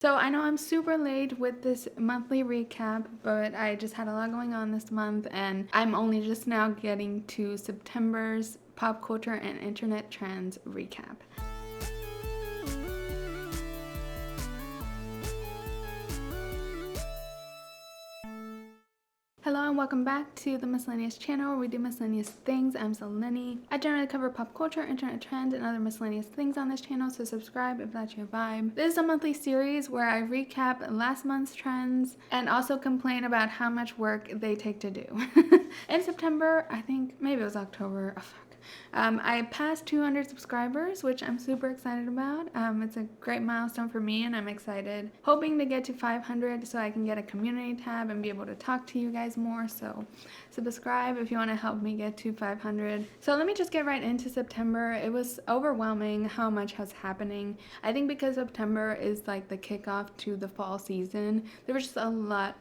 So I know I'm super late with this monthly recap, but I just had a lot going on this month and I'm only just now getting to September's pop culture and internet trends recap. Hello and welcome back to the Miscellaneous channel where we do miscellaneous things. I'm Selene. I generally cover pop culture, internet trends, and other miscellaneous things on this channel, so subscribe if that's your vibe. This is a monthly series where I recap last month's trends and also complain about how much work they take to do. In September, I think maybe it was October, I passed 200 subscribers, which I'm super excited about. It's a great milestone for me and I'm excited. Hoping to get to 500 so I can get a community tab and be able to talk to you guys more. So subscribe if you want to help me get to 500. So let me just get right into September. It was overwhelming how much was happening. I think because September is like the kickoff to the fall season, there was just a lot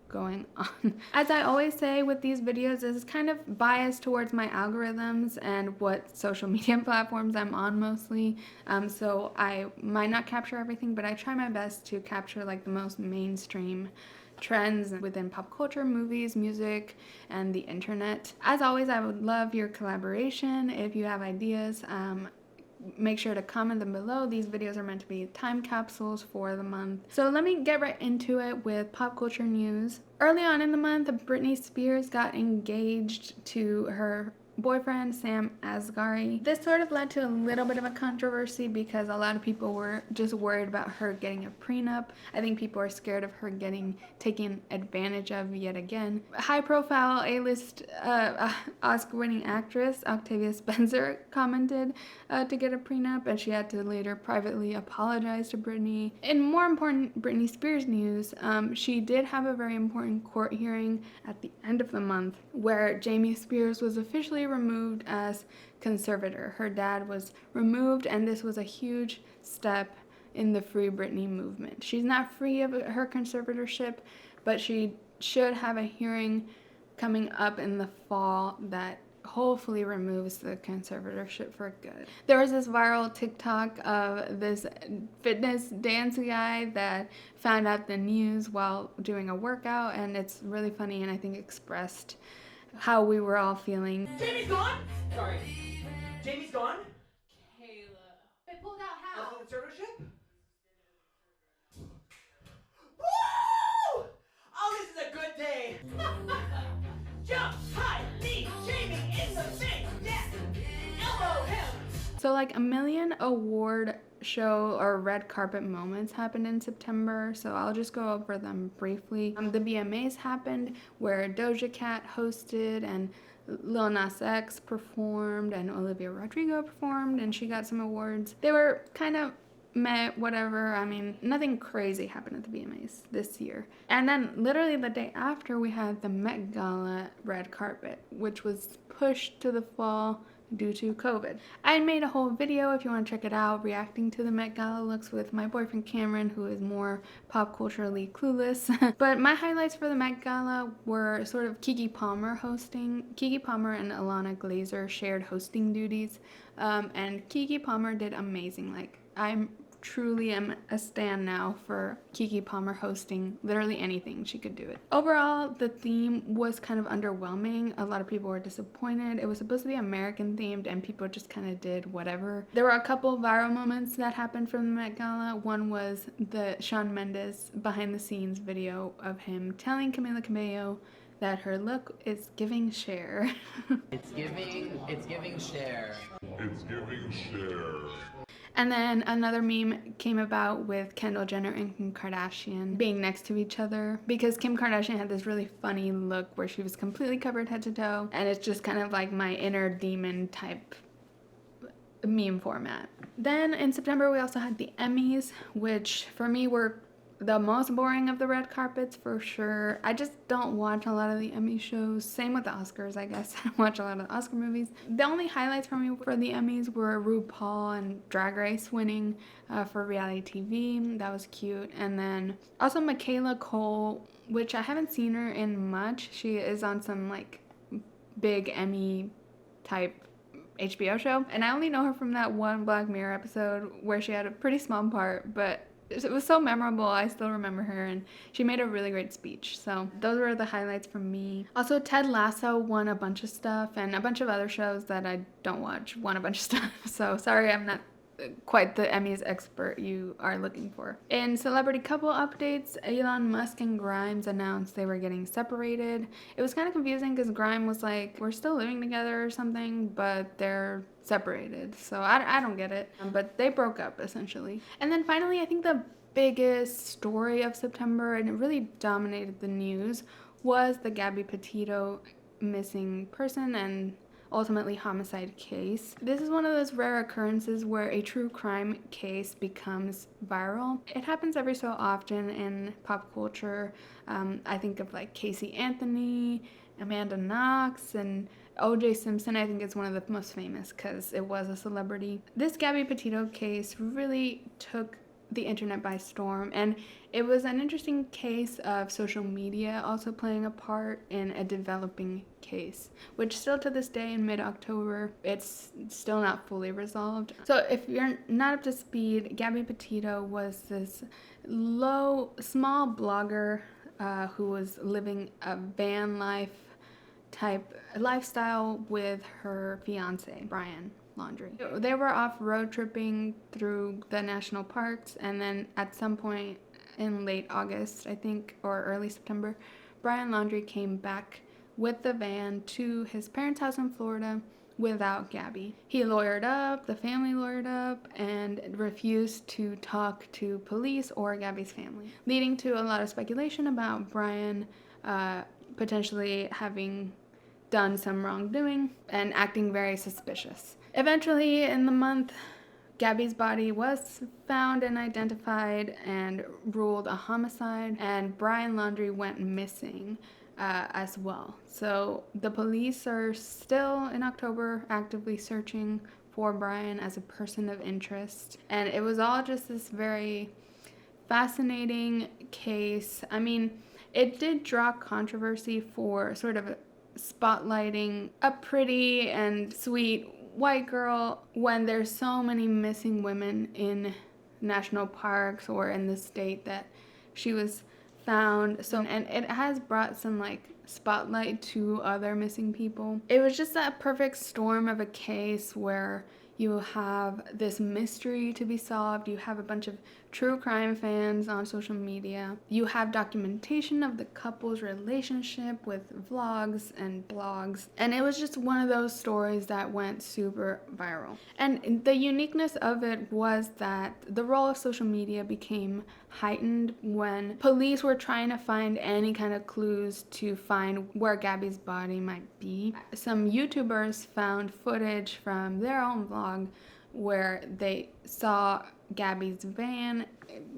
going on. As I always say with these videos, this is kind of biased towards my algorithms and what social media platforms I'm on mostly. So I might not capture everything, but I try my best to capture like the most mainstream trends within pop culture, movies, music, and the internet. As always, I would love your collaboration. If you have ideas, make sure to comment them below. These videos are meant to be time capsules for the month. So let me get right into it with pop culture news. Early on in the month, Britney Spears got engaged to her boyfriend Sam Asgary. This sort of led to a little bit of a controversy because a lot of people were just worried about her getting a prenup. I think people are scared of her getting taken advantage of yet again. High-profile A-list Oscar-winning actress Octavia Spencer commented to get a prenup, and she had to later privately apologize to Britney. In more important Britney Spears news, she did have a very important court hearing at the end of the month where Jamie Spears was officially removed as conservator. Her dad was removed, and this was a huge step in the Free Britney movement. She's not free of her conservatorship, but she should have a hearing coming up in the fall that hopefully removes the conservatorship for good. There was this viral TikTok of this fitness dance guy that found out the news while doing a workout, and it's really funny and I think expressed how we were all feeling. Jamie's gone? Sorry. Jamie's gone? Kayla. They pulled out how? Of the conservatorship? Woo! Oh, this is a good day. Jump high, me, Jamie in the mix, yes! Elbow him! So like a million award show or red carpet moments happened in September, so I'll just go over them briefly. The VMAs happened where Doja Cat hosted and Lil Nas X performed and Olivia Rodrigo performed and she got some awards. They were kind of meh, whatever. I mean, nothing crazy happened at the VMAs this year. And then literally the day after we had the Met Gala red carpet, which was pushed to the fall due to COVID. I made a whole video, if you want to check it out, reacting to the Met Gala looks with my boyfriend Cameron, who is more pop culturally clueless. But my highlights for the Met Gala were sort of Keke Palmer hosting. Keke Palmer and Alana Glazer shared hosting duties, and Keke Palmer did amazing. Like, I'm truly am a stan now for Keke Palmer hosting literally anything. She could do it. Overall, the theme was kind of underwhelming. A lot of people were disappointed. It was supposed to be American themed and people just kind of did whatever. There were a couple viral moments that happened from the Met Gala. One was the Shawn Mendes behind the scenes video of him telling Camila Cabello that her look is giving Cher. It's giving Cher. It's giving Cher. And then another meme came about with Kendall Jenner and Kim Kardashian being next to each other because Kim Kardashian had this really funny look where she was completely covered head to toe, and it's just kind of like my inner demon type meme format. Then in September we also had the Emmys, which for me were the most boring of the red carpets for sure. I just don't watch a lot of the Emmy shows. Same with the Oscars, I guess. I don't watch a lot of the Oscar movies. The only highlights for me for the Emmys were RuPaul and Drag Race winning for reality TV. That was cute. And then also Michaela Cole, which I haven't seen her in much. She is on some like big Emmy type HBO show. And I only know her from that one Black Mirror episode where she had a pretty small part, but It was so memorable. I still remember her, and she made a really great speech. So those were the highlights for me. Also, Ted Lasso won a bunch of stuff, and a bunch of other shows that I don't watch won a bunch of stuff. So sorry, I'm not quite the Emmys expert you are looking for. In celebrity couple updates, Elon Musk and Grimes announced they were getting separated. It was kind of confusing because Grimes was like, we're still living together or something, but they're separated. So I don't get it. But they broke up essentially. And then finally, I think the biggest story of September, and it really dominated the news, was the Gabby Petito missing person and ultimately homicide case. This is one of those rare occurrences where a true crime case becomes viral. It happens every so often in pop culture. I think of like Casey Anthony, Amanda Knox, and O.J. Simpson. I think is one of the most famous because it was a celebrity. This Gabby Petito case really took the internet by storm, and it was an interesting case of social media also playing a part in a developing case, which still to this day in mid-October, it's still not fully resolved. So if you're not up to speed, Gabby Petito was this small blogger who was living a van life type lifestyle with her fiance, Brian Laundrie. They were off road tripping through the national parks, and then at some point in late August, I think, or early September, Brian Laundrie came back with the van to his parents' house in Florida without Gabby. He lawyered up, the family lawyered up, and refused to talk to police or Gabby's family, leading to a lot of speculation about Brian potentially having done some wrongdoing and acting very suspicious. Eventually, in the month, Gabby's body was found and identified and ruled a homicide, and Brian Laundrie went missing as well. So the police are still in October actively searching for Brian as a person of interest, and it was all just this very fascinating case. I mean, it did draw controversy for sort of spotlighting a pretty and sweet white girl when there's so many missing women in national parks or in the state that she was found. So, and it has brought some like spotlight to other missing people. It was just that perfect storm of a case where you have this mystery to be solved. You have a bunch of true crime fans on social media. You have documentation of the couple's relationship with vlogs and blogs. And it was just one of those stories that went super viral. And the uniqueness of it was that the role of social media became heightened when police were trying to find any kind of clues to find where Gabby's body might be. Some YouTubers found footage from their own vlog where they saw Gabby's van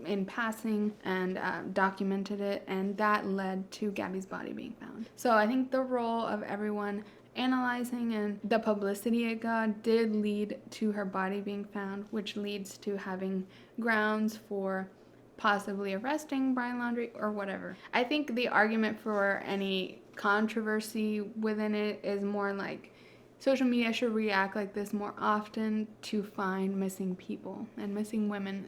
in passing and documented it, and that led to Gabby's body being found. So I think the role of everyone analyzing and the publicity it got did lead to her body being found, which leads to having grounds for possibly arresting Brian Laundrie or whatever. I think the argument for any controversy within it is more like social media should react like this more often to find missing people and missing women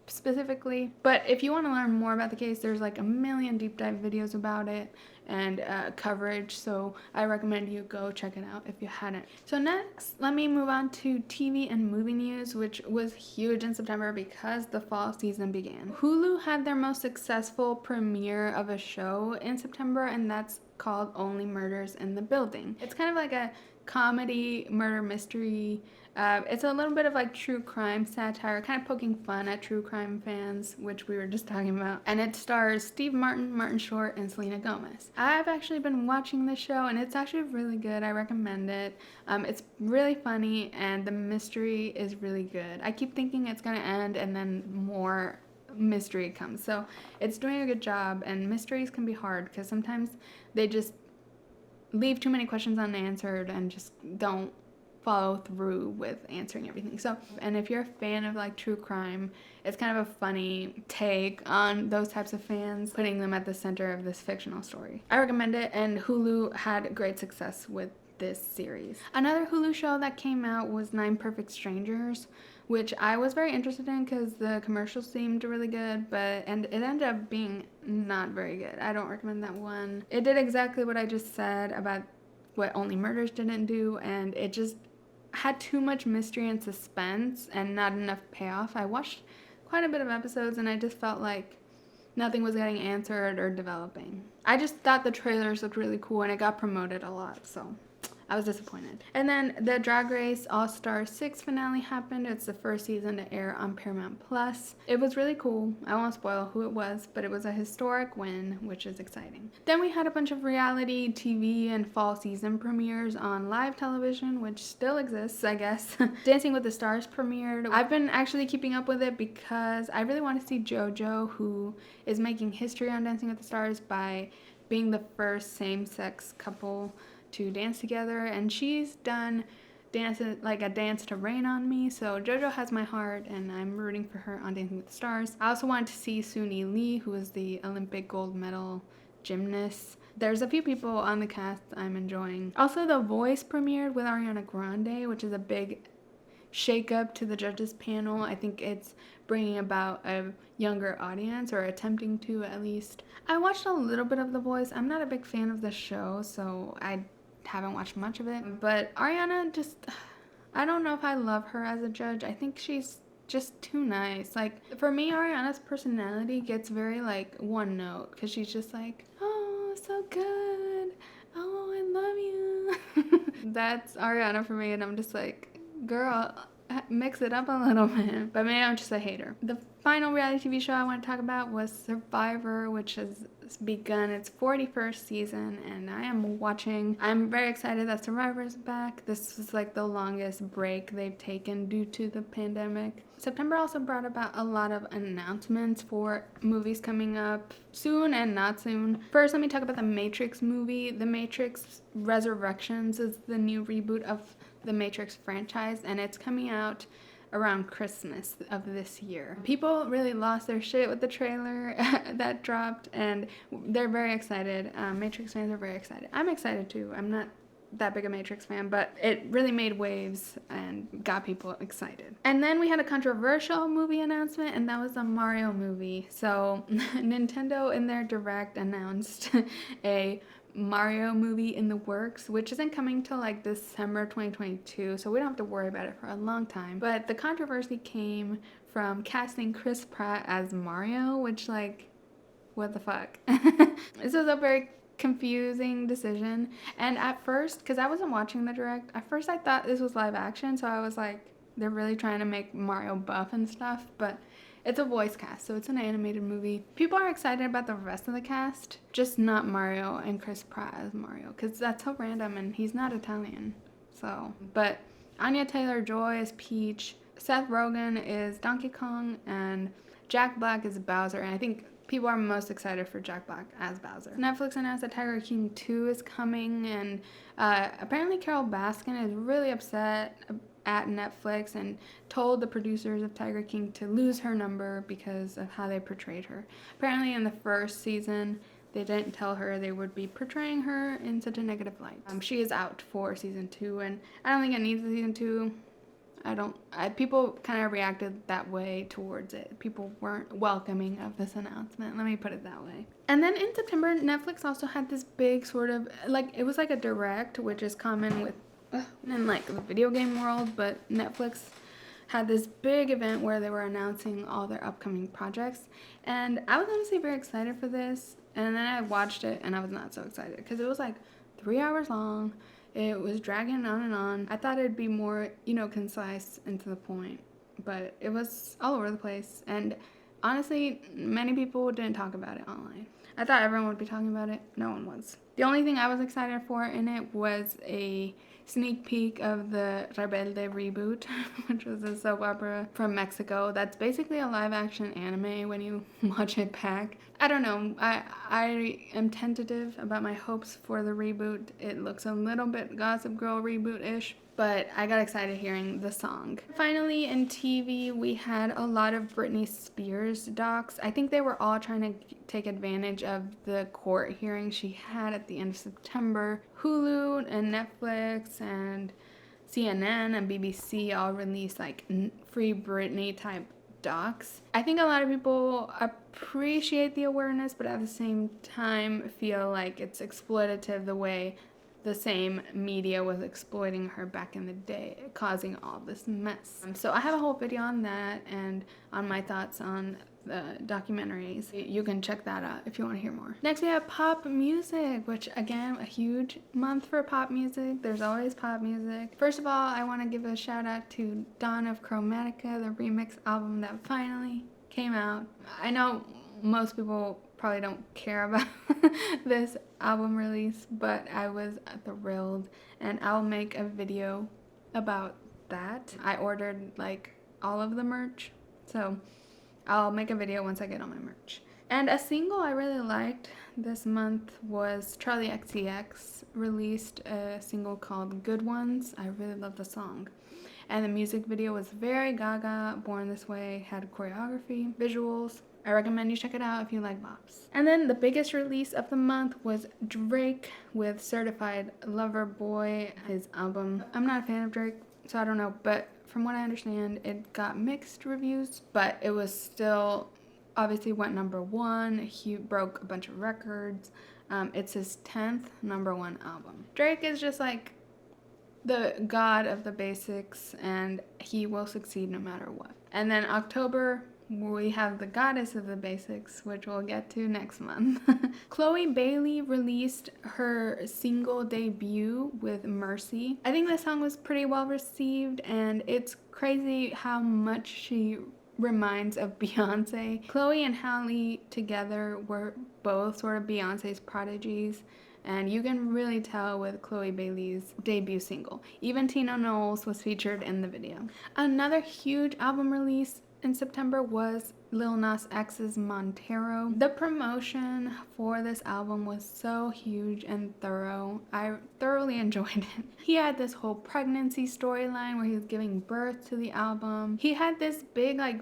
specifically. But if you want to learn more about the case, there's like a million deep dive videos about it and coverage, so I recommend you go check it out if you hadn't. So next, let me move on to TV and movie news, which was huge in September because the fall season began. Hulu had their most successful premiere of a show in September, and that's called Only Murders in the Building. It's kind of like a comedy murder mystery. It's a little bit of like true crime satire, kind of poking fun at true crime fans, which we were just talking about. And it stars Steve Martin, Martin Short, and Selena Gomez. I've actually been watching this show, and it's actually really good. I recommend it. It's really funny, and the mystery is really good. I keep thinking it's gonna end, and then more mystery comes. So it's doing a good job, and mysteries can be hard because sometimes they just leave too many questions unanswered and just don't follow through with answering everything. So, and if you're a fan of like true crime, it's kind of a funny take on those types of fans, putting them at the center of this fictional story. I recommend it, and Hulu had great success with this series. Another Hulu show that came out was 9 Perfect Strangers, which I was very interested in because the commercials seemed really good, and it ended up being not very good. I don't recommend that one. It did exactly what I just said about what Only Murders didn't do, and it just had too much mystery and suspense and not enough payoff. I watched quite a bit of episodes and I just felt like nothing was getting answered or developing. I just thought the trailers looked really cool and it got promoted a lot, so I was disappointed. And then the Drag Race All-Star 6 finale happened. It's the first season to air on Paramount Plus. It was really cool. I won't spoil who it was, but it was a historic win, which is exciting. Then we had a bunch of reality TV and fall season premieres on live television, which still exists, I guess. Dancing with the Stars premiered. I've been actually keeping up with it because I really want to see JoJo, who is making history on Dancing with the Stars by being the first same-sex couple to dance together, and she's done dances like a Dance to Rain on Me, so JoJo has my heart and I'm rooting for her on Dancing with the Stars. I also wanted to see Suni Lee, who is the Olympic gold medal gymnast. There's a few people on the cast I'm enjoying. Also, The Voice premiered with Ariana Grande, which is a big shake up to the judges panel. I think it's bringing about a younger audience, or attempting to at least. I watched a little bit of The Voice. I'm not a big fan of the show, so I haven't watched much of it, but Ariana I don't know if I love her as a judge. I think she's just too nice. Like, for me, Ariana's personality gets very like one note, because she's just like, oh, so good, oh, I love you. That's Ariana for me, and I'm just like, girl, mix it up a little bit. But maybe I'm just a hater. The final reality TV show I want to talk about was Survivor, which has begun its 41st season, and I am watching. I'm very excited that Survivor is back. This is like the longest break they've taken due to the pandemic. September also brought about a lot of announcements for movies coming up soon and not soon. First, let me talk about the Matrix movie. The Matrix Resurrections is the new reboot of the Matrix franchise, and it's coming out around Christmas of this year. People really lost their shit with the trailer that dropped, and they're very excited. Matrix fans are very excited. I'm excited too. I'm not that big a Matrix fan, but it really made waves and got people excited. And then we had a controversial movie announcement, and that was the Mario movie. So Nintendo in their Direct announced a Mario movie in the works, which isn't coming till like December 2022, so we don't have to worry about it for a long time. But the controversy came from casting Chris Pratt as Mario, which, like, what the fuck? This was a very confusing decision, and at first, because I wasn't watching the Direct, at first I thought this was live action, so I was like, they're really trying to make Mario buff and stuff, but it's a voice cast, so it's an animated movie. People are excited about the rest of the cast, just not Mario and Chris Pratt as Mario, because that's so random, and he's not Italian. So, but Anya Taylor-Joy is Peach, Seth Rogen is Donkey Kong, and Jack Black is Bowser, and I think people are most excited for Jack Black as Bowser. Netflix announced that Tiger King 2 is coming, and apparently Carol Baskin is really upset at Netflix and told the producers of Tiger King to lose her number because of how they portrayed her. Apparently in the first season, they didn't tell her they would be portraying her in such a negative light. She is out for season 2, and I don't think it needs a season 2. People kind of reacted that way towards it. People weren't welcoming of this announcement. Let me put it that way. And then in September, Netflix also had this big sort of, like, it was like a direct, which is common with in like the video game world, but Netflix had this big event where they were announcing all their upcoming projects, and I was honestly very excited for this, and then I watched it and I was not so excited because it was like 3 hours long. It was dragging on and on. I thought it'd be more, concise and to the point, but it was all over the place, and honestly, many people didn't talk about it online. I thought everyone would be talking about it. No one was. The only thing I was excited for in it was a sneak peek of the Rebelde reboot, which was a soap opera from Mexico. That's basically a live-action anime when you watch it back. I don't know. I am tentative about my hopes for the reboot. It looks a little bit Gossip Girl reboot-ish, but I got excited hearing the song. Finally, in TV, we had a lot of Britney Spears docs. I think they were all trying to take advantage of the court hearing she had at the end of September. Hulu and Netflix and CNN and BBC all released like free Britney type docs. I think a lot of people appreciate the awareness, but at the same time feel like it's exploitative the way the same media was exploiting her back in the day, causing all this mess. So I have a whole video on that and on my thoughts on the documentaries. You can check that out if you want to hear more. Next we have pop music, which again, a huge month for pop music. There's always pop music. First of all, I want to give a shout out to Dawn of Chromatica, the remix album that finally came out. I know most people probably don't care about this album release, but I was thrilled, and I'll make a video about that. I ordered like all of the merch, so I'll make a video once I get all my merch. And a single I really liked this month was Charlie XCX released a single called Good Ones. I really love the song. And the music video was very Gaga, Born This Way, had choreography, visuals. I recommend you check it out if you like bops. And then the biggest release of the month was Drake with Certified Lover Boy, his album. I'm not a fan of Drake, so I don't know, but from what I understand, it got mixed reviews, but it was still, obviously went #1. He broke a bunch of records. It's his 10th #1 album. Drake is just like the god of the basics, and he will succeed no matter what. And then October, we have the goddess of the basics, which we'll get to next month. Chloe Bailey released her single debut with Mercy. I think the song was pretty well received, and it's crazy how much she reminds of Beyonce. Chloe and Halle together were both sort of Beyonce's prodigies, and you can really tell with Chloe Bailey's debut single. Even Tina Knowles was featured in the video. Another huge album release in September was Lil Nas X's Montero. The promotion for this album was so huge and thorough. I thoroughly enjoyed it. He had this whole pregnancy storyline where he was giving birth to the album. He had this big like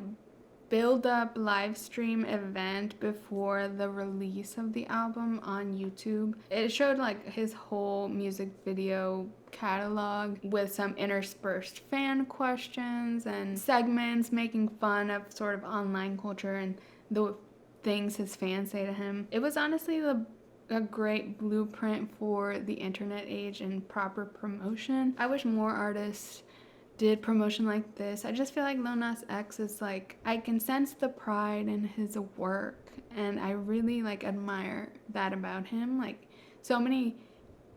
build-up live stream event before the release of the album on YouTube. It showed like his whole music video catalog with some interspersed fan questions and segments making fun of sort of online culture and the things his fans say to him. It was honestly a great blueprint for the internet age and proper promotion. I wish more artists did promotion like this. I just feel like Lil Nas X is like, I can sense the pride in his work, and I really like admire that about him. Like, so many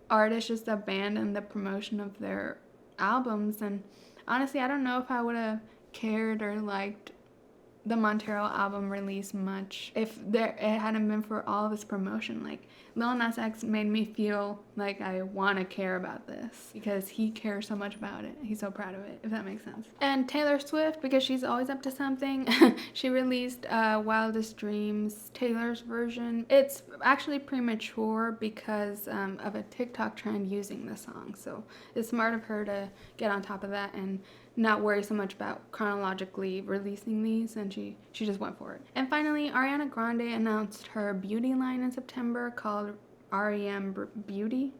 artists just abandon the promotion of their albums, and honestly I don't know if I would have cared or liked the Montero album release much if it hadn't been for all this promotion. Like, Lil Nas X made me feel like I want to care about this because he cares so much about it. He's so proud of it, if that makes sense. And Taylor Swift, because she's always up to something, she released Wildest Dreams, Taylor's version. It's actually premature because of a TikTok trend using the song, so it's smart of her to get on top of that and not worry so much about chronologically releasing these, and she just went for it. And finally, Ariana Grande announced her beauty line in September called REM Beauty.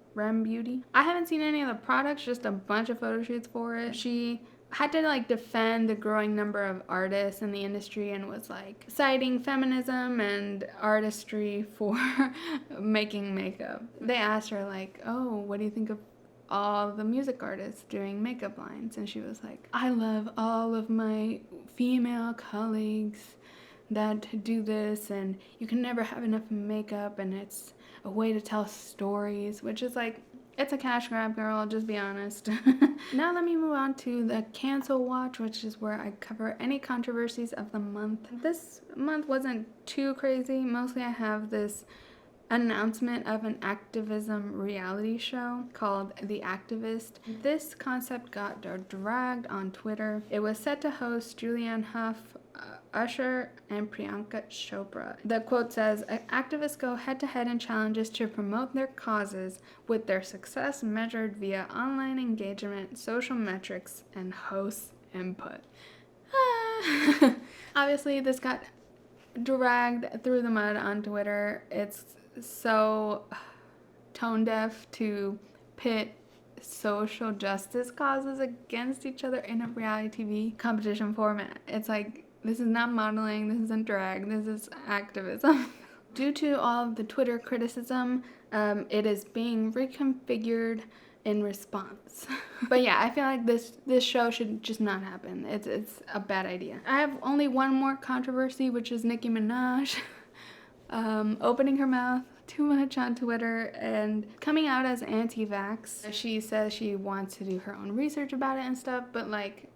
I haven't seen any of the products, just a bunch of photo shoots for it. She had to like defend the growing number of artists in the industry and was like citing feminism and artistry for making makeup. They asked her like, oh, what do you think of all the music artists doing makeup lines? And she was like, I love all of my female colleagues that do this, and you can never have enough makeup, and it's a way to tell stories, which is like, it's a cash grab, girl, I'll just be honest. Now let me move on to the cancel watch, which is where I cover any controversies of the month. This month wasn't too crazy. Mostly I have this announcement of an activism reality show called The Activist. This concept got dragged on Twitter. It was set to host Julianne Hough, Usher, and Priyanka Chopra. The quote says, activists go head-to-head in challenges to promote their causes, with their success measured via online engagement, social metrics, and host input. Obviously, this got dragged through the mud on Twitter. It's so tone deaf to pit social justice causes against each other in a reality TV competition format. It's like, this is not modeling, this isn't drag, this is activism. Due to all of the Twitter criticism, it is being reconfigured in response. But yeah, I feel like this show should just not happen. It's a bad idea. I have only one more controversy, which is Nicki Minaj opening her mouth too much on Twitter and coming out as anti-vax. She says she wants to do her own research about it and stuff, but like,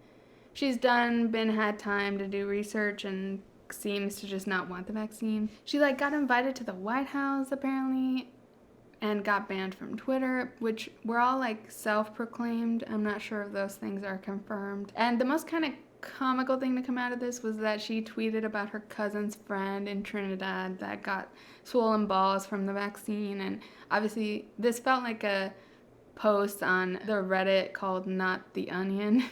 she's had time to do research and seems to just not want the vaccine. She like got invited to the White House apparently and got banned from Twitter, which were all like self-proclaimed. I'm not sure if those things are confirmed. And the most kind of comical thing to come out of this was that she tweeted about her cousin's friend in Trinidad that got swollen balls from the vaccine, and obviously this felt like a post on the Reddit called Not the Onion.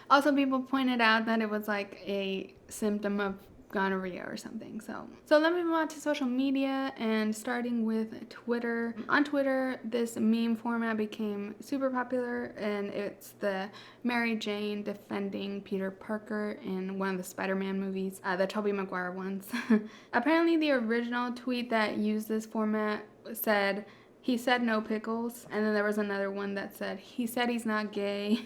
Also, people pointed out that it was like a symptom of gonorrhea or something. So let me move on to social media, and starting with Twitter. On Twitter, this meme format became super popular, and it's the Mary Jane defending Peter Parker in one of the Spider-Man movies, the Tobey Maguire ones. Apparently the original tweet that used this format said, "He said no pickles," and then there was another one that said, "He said he's not gay."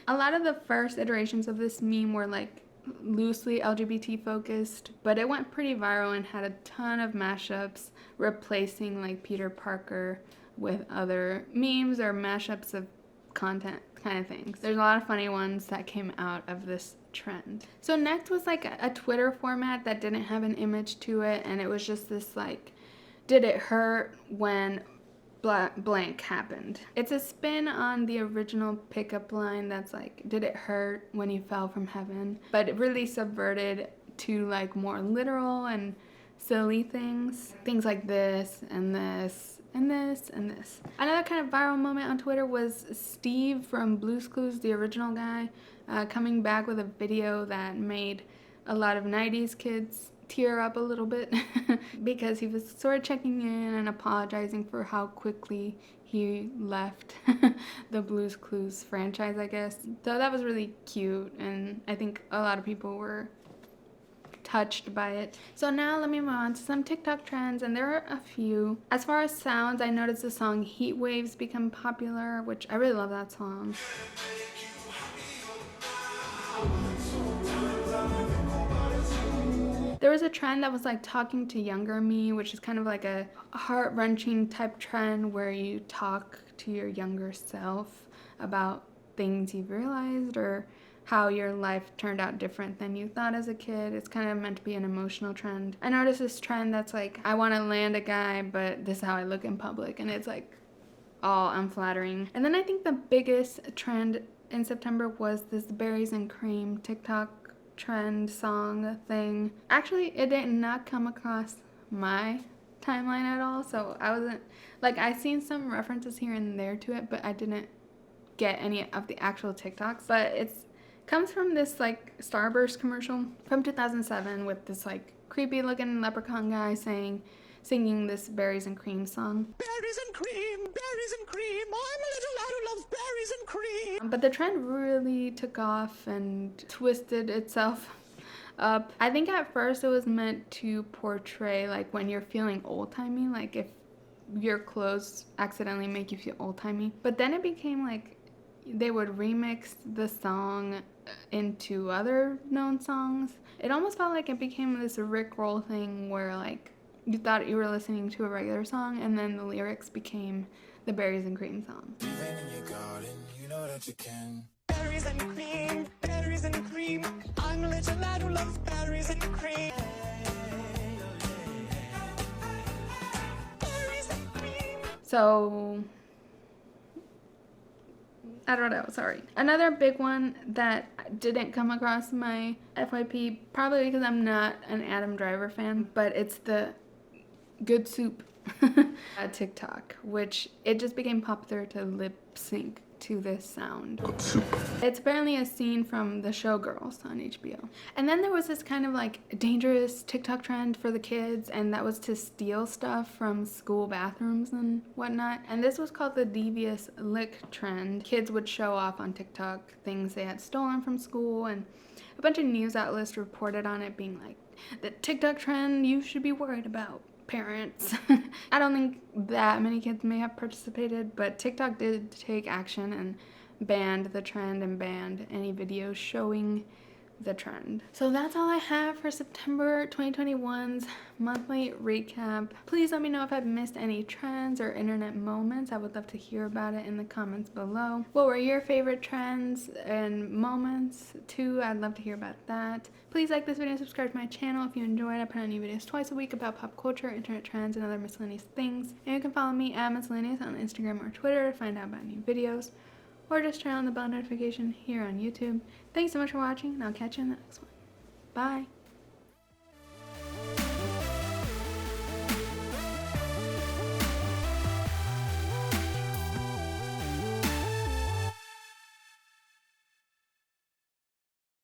A lot of the first iterations of this meme were like loosely LGBT focused, but it went pretty viral and had a ton of mashups replacing like Peter Parker with other memes or mashups of content kind of things. There's a lot of funny ones that came out of this trend. So next was like a Twitter format that didn't have an image to it, and it was just this like, did it hurt when blank happened. It's a spin on the original pickup line that's like, did it hurt when you fell from heaven? But it really subverted to like more literal and silly things. Things like this and this and this and this. Another kind of viral moment on Twitter was Steve from Blue's Clues, the original guy, coming back with a video that made a lot of 90s kids tear up a little bit because he was sort of checking in and apologizing for how quickly he left the Blue's Clues franchise, I guess. So that was really cute, and I think a lot of people were touched by it. So now let me move on to some TikTok trends, and there are a few. As far as sounds, I noticed the song Heat Waves become popular, which I really love that song. There was a trend that was like talking to younger me, which is kind of like a heart-wrenching type trend where you talk to your younger self about things you've realized or how your life turned out different than you thought as a kid. It's kind of meant to be an emotional trend. I noticed this trend that's like, I want to land a guy, but this is how I look in public, and it's like all unflattering. And then I think the biggest trend in September was this berries and cream TikTok trend song thing. Actually, it did not come across my timeline at all, so I wasn't like, I seen some references here and there to it, but I didn't get any of the actual TikToks. But it's comes from this like Starburst commercial from 2007 with this like creepy looking leprechaun guy singing this berries and cream song. Berries and cream, I'm a little lad who loves berries and cream. But the trend really took off and twisted itself up. I think at first it was meant to portray like when you're feeling old-timey, like if your clothes accidentally make you feel old-timey. But then it became like they would remix the song into other known songs. It almost felt like it became this Rickroll thing where like you thought you were listening to a regular song, and then the lyrics became the berries and cream song. You know that you can. Berries and cream, I'm a little lad who loves berries and cream. Berries and cream. So I don't know, sorry. Another big one that didn't come across my FYP, probably because I'm not an Adam Driver fan, but it's the Good Soup TikTok, which it just became popular to lip sync to this sound. It's apparently a scene from the show Girls on HBO. And then there was this kind of like dangerous TikTok trend for the kids, and that was to steal stuff from school bathrooms and whatnot. And this was called the Devious lick trend. Kids would show off on TikTok things they had stolen from school, and a bunch of news outlets reported on it, being like, the TikTok trend you should be worried about, parents. I don't think that many kids may have participated, but TikTok did take action and banned the trend and banned any videos showing the trend. So that's all I have for September 2021's monthly recap. Please let me know if I've missed any trends or internet moments. I would love to hear about it in the comments below. What were your favorite trends and moments too? I'd love to hear about that. Please like this video and subscribe to my channel if you enjoyed. I put out new videos twice a week about pop culture, internet trends, and other miscellaneous things. And you can follow me at Miscellaneous on Instagram or Twitter to find out about new videos, or just turn on the bell notification here on YouTube. Thanks so much for watching, and I'll catch you in the next one. Bye!